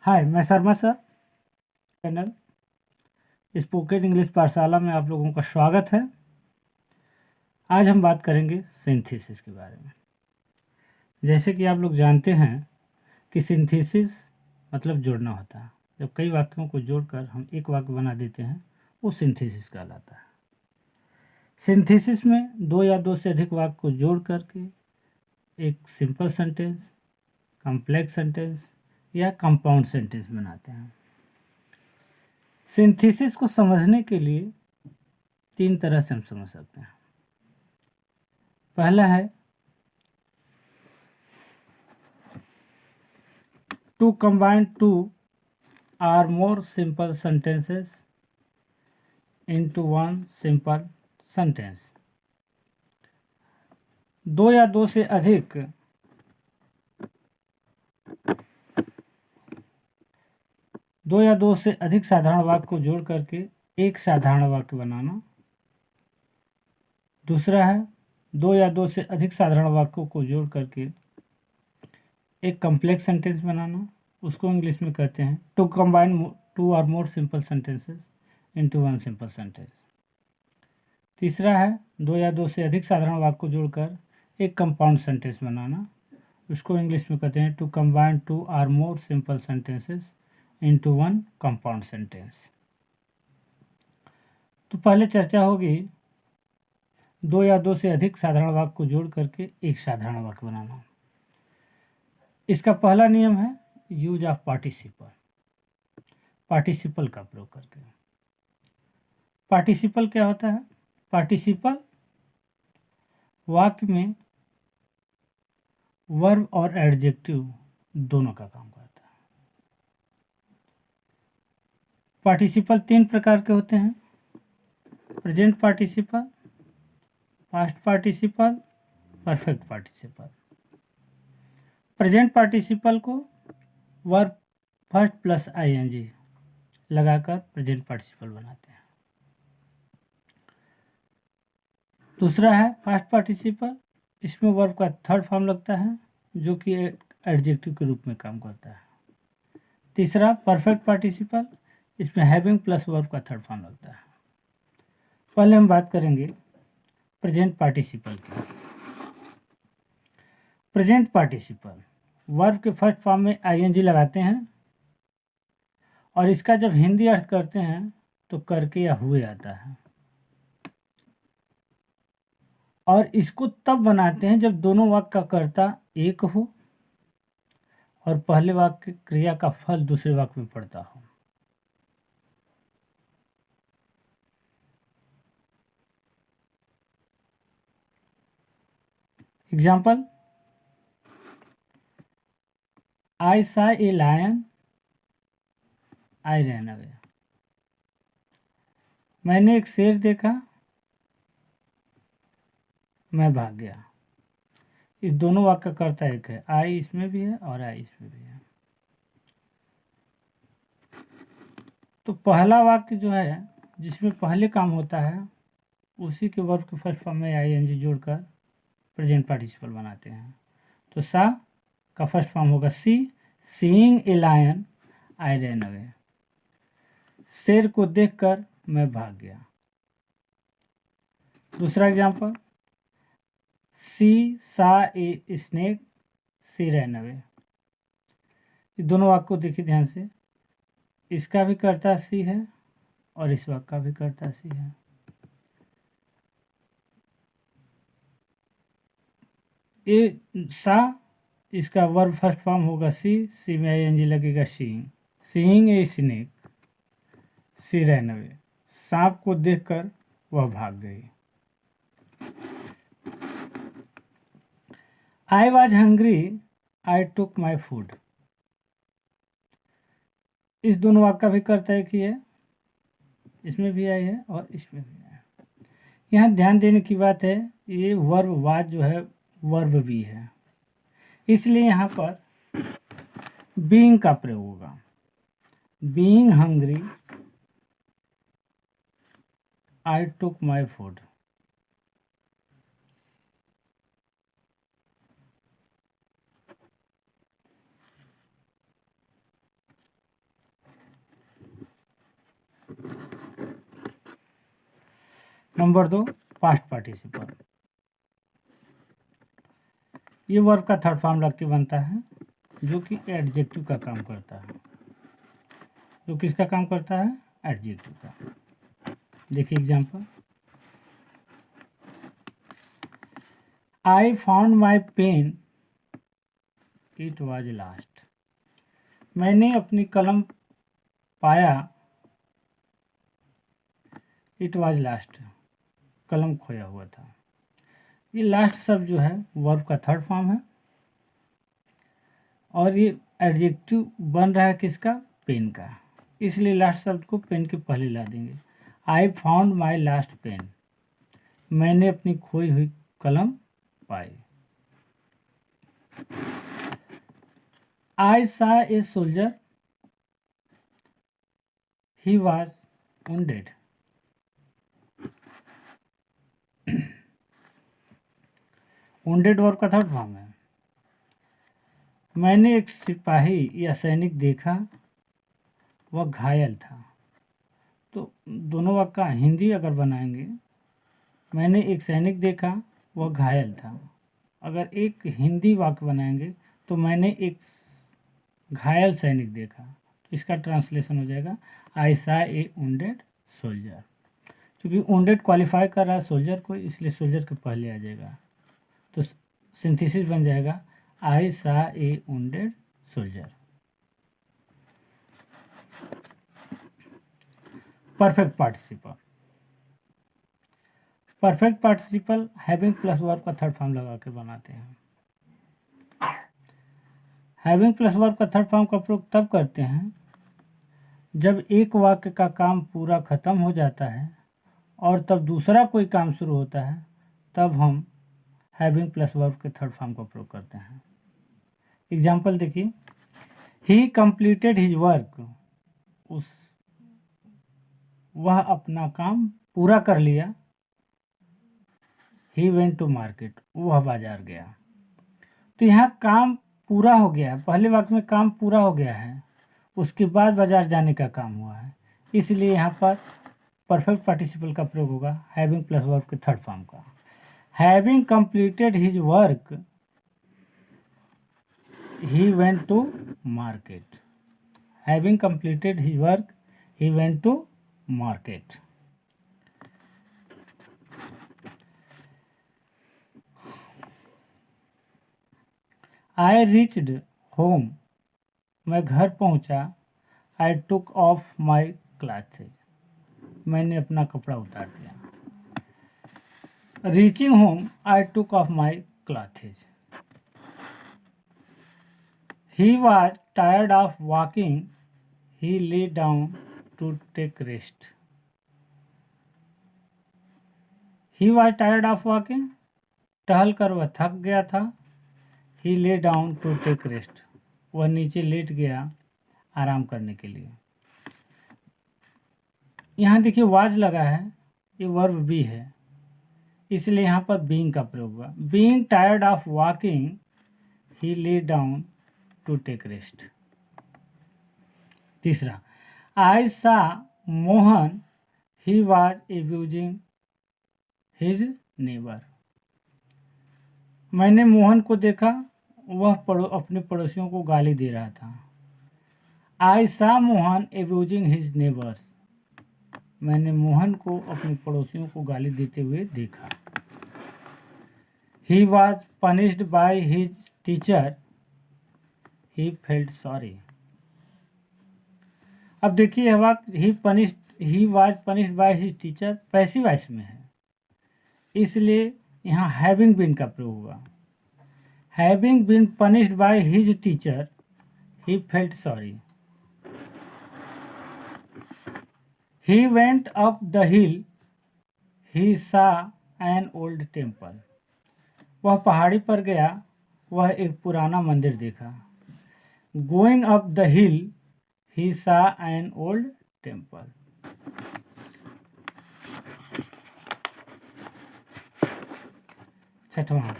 हाय, मैं Sharma sir channel spoken English पाठशाला में आप लोगों का स्वागत है। आज हम बात करेंगे सिंथेसिस के बारे में। जैसे कि आप लोग जानते हैं कि सिंथेसिस मतलब जोड़ना होता है। जब कई वाक्यों को जोड़कर हम एक वाक्य बना देते हैं वो सिंथेसिस कहलाता है। सिंथेसिस में दो या दो से अधिक वाक्य को जोड़ करके एक सिंपल सेंटेंस, कॉम्प्लेक्स सेंटेंस या कंपाउंड सेंटेंस बनाते हैं। सिंथेसिस को समझने के लिए तीन तरह से हम समझ सकते हैं। पहला है to combine two or more simple sentences into one simple sentence। दो या दो से अधिक साधारण वाक्य को जोड़ करके एक साधारण वाक्य बनाना। दूसरा है दो या दो से अधिक साधारण वाक्यों को जोड़ करके एक कॉम्प्लेक्स सेंटेंस बनाना। उसको इंग्लिश में कहते हैं टू कंबाइन टू और more simple sentences into one simple sentence. तीसरा है दो या दो से अधिक साधारण वाक्य को जोड़कर एक कंपाउंड सेंटेंस बनाना। उसको इंग्लिश में कहते हैं टू कंबाइन टू और more simple sentences into one compound sentence. तो पहले चर्चा होगी दो या दो से अधिक साधारण वाक्य को जोड़ करके एक साधारण वाक्य बनाना। इसका पहला नियम है यूज ऑफ पार्टिसिपल, पार्टिसिपल का प्रयोग करके। पार्टिसिपल क्या होता है? पार्टिसिपल वाक्य में वर्ब और एडजेक्टिव दोनों का काम करता है। पार्टिसिपल तीन प्रकार के होते हैं: present participle, past participle, perfect participle. Present participle को वर्ब फर्स्ट प्लस आईएनजी लगाकर प्रेजेंट पार्टिसिपल बनाते हैं। दूसरा है पास्ट पार्टिसिपल, इसमें वर्ब का थर्ड फॉर्म लगता है जो कि एडजेक्टिव के रूप में काम करता है। तीसरा परफेक्ट पार्टिसिपल, इसमें हैविंग प्लस वर्ब का थर्ड फॉर्म लगता है। पहले हम बात करेंगे प्रेजेंट पार्टिसिपल की। प्रेजेंट पार्टिसिपल वर्ब के फर्स्ट फॉर्म में आईएनजी लगाते हैं और इसका जब हिंदी अर्थ करते हैं तो करके या हुए आता है। और इसको तब बनाते हैं जब दोनों वाक्य का कर्ता एक हो और पहले वाक्य क्रिया का फल दूसरे वाक्य में पड़ता हो। Example, I saw a lion, I ran away। मैंने एक शेर देखा, मैं भाग गया। इस दोनों वाक्य का कर्ता एक है, आई इसमें भी है और आई इसमें भी है। तो पहला वाक्य जो है जिसमें पहले काम होता है उसी के वर्ब के फर्स्ट फॉर्म में आईएनजी जोड़कर प्रेजेंट पार्टिसिपल बनाते हैं। तो सा का फर्स्ट फॉर्म होगा see, seeing a lion I ran away. शेर को देखकर मैं भाग गया। दूसरा एग्जांपल, सी सा ए स्नेक सी रैन अवे। ये दोनों वाक्य को देखिए ध्यान से, इसका भी कर्ता सी है और इस वाक्य का भी कर्ता सी है। ये सा, इसका वर्ब फर्स्ट फॉर्म होगा सी, सी में आईएनजी लगेगा seeing, seeing a snake she ran away. सांप को देखकर वह भाग गई। I was hungry I took my food. इस दोनों वाक्य का भी कर्ता एक ही है, इसमें भी आई है और इसमें भी है। यहाँ ध्यान देने की बात है, ये वर्ब वाज जो है वर्ब भी है, इसलिए यहाँ पर बीइंग का प्रयोग होगा। Being hungry I took my food. Number 2 past participle. ये वर्ब का थर्ड फॉर्म लग के बनता है जो कि एडजेक्टिव का काम करता है। जो किसका काम करता है? एडजेक्टिव का। देखिए example, I found my pen it was lost. मैंने अपनी कलम पाया, इट वाज लास्ट, कलम खोया हुआ था। ये लास्ट शब्द जो है वर्ब का थर्ड फॉर्म है और ये एडजेक्टिव बन रहा है किसका? पेन का। इसलिए लास्ट शब्द को पेन के पहले ला देंगे। I found my lost pen, मैंने अपनी खोई हुई कलम पाई। I saw a soldier he was wounded। wounded verb का थर्ड फॉर्म है। मैंने एक सिपाही या सैनिक देखा, वह घायल था। तो दोनों वाक्य का हिंदी अगर बनाएंगे, मैंने एक सैनिक देखा, वह घायल था। अगर एक हिंदी वाक्य बनाएंगे तो मैंने एक घायल सैनिक देखा, तो इसका ट्रांसलेशन हो जाएगा आई सा ए wounded सोल्जर। क्योंकि wounded क्वालिफाई कर रहा है सोल्जर को, इसलिए सोल्जर के पहले आ जाएगा। तो सिंथेसिस बन जाएगा आई सा ए wounded soldier. Perfect participle. Perfect participle having plus verb का थर्ड फॉर्म लगा के बनाते हैं। हैविंग प्लस वर्ब का थर्ड फॉर्म का प्रयोग तब करते हैं जब एक वाक्य का काम पूरा खत्म हो जाता है और तब दूसरा कोई काम शुरू होता है, तब हम हैविंग प्लस वर्ब के थर्ड फॉर्म का प्रयोग करते हैं। एग्जाम्पल देखिए, ही कंप्लीटेड हिज वर्क, वह अपना काम पूरा कर लिया। ही वेंट टू मार्केट, वह बाजार गया। तो यहाँ काम पूरा हो गया है, पहले वाक्य में काम पूरा हो गया है, उसके बाद बाजार जाने का काम हुआ है, इसलिए यहाँ पर परफेक्ट पार्टिसिपल का प्रयोग होगा हैविंग प्लस वर्ब के थर्ड फॉर्म का। Having completed his work he went to market. Having completed his work he went to market. I reached home, मैं घर पहुंचा। आई टुक ऑफ माई क्लॉथेज, मैंने अपना कपड़ा उतार दिया। Reaching home, I took off my clothes. He was tired of walking, he lay down to take rest. He was tired of walking, टहल कर वह थक गया था। ही lay down to take rest, वह नीचे लेट गया आराम करने के लिए। यहाँ देखिए वाज लगा है, ये वर्ब भी है, इसलिए यहाँ पर बीइंग का प्रयोग हुआ। Being tired of walking he lay down to take rest. तीसरा, I saw Mohan he was abusing his neighbour. मैंने मोहन को देखा, वह अपने पड़ोसियों को गाली दे रहा था। आई saw Mohan abusing his neighbours, मैंने मोहन को अपने पड़ोसियों को गाली देते हुए देखा। He was punished by his teacher, he felt sorry. अब देखिए he was punished by his teacher passive voice में है, इसलिए यहाँ हैविंग बीन का प्रयोग हुआ। Having been punished by his teacher he felt sorry. He went up the hill, he saw an old temple. वह पहाड़ी पर गया, वह एक पुराना मंदिर देखा। Going up the hill, he saw an old temple. छठवां,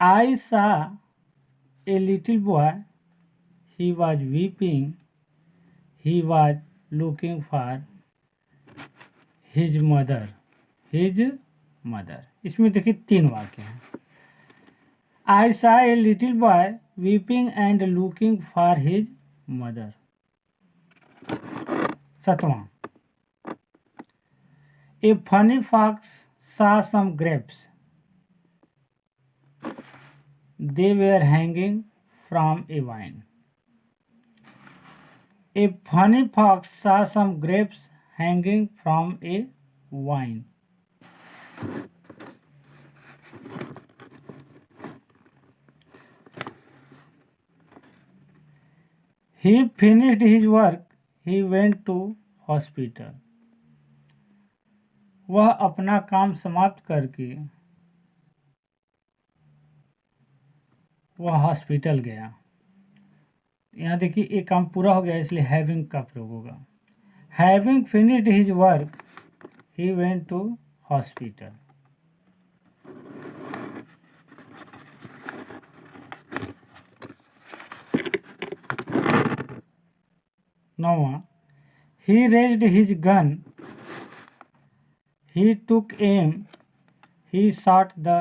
आई saw a little boy, he was weeping, he was looking for his mother. his mother इसमें देखिए 3 वाक्य हैं. I saw a little boy weeping and looking for his mother. 7वां, a funny fox saw some grapes. They were hanging from a vine. A funny fox saw some grapes hanging from a vine. He finished his work. He went to hospital. वह अपना काम समाप्त करके वह hospital गया. यहाँ देखिए एक काम पूरा हो गया इसलिए हैविंग का प्रयोग होगा. Having finished his work he went to hospital. नौवां, he raised his gun. He took aim. He shot the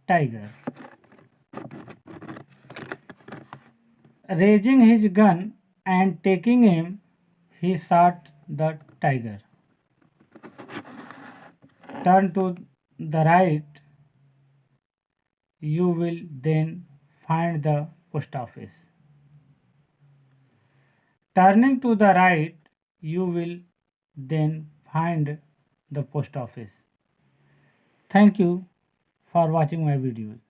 tiger. Raising his gun and taking aim, he shot the tiger. Turn to the right, you will then find the post office. Turning to the right, you will then find the post office. Thank you for watching my videos.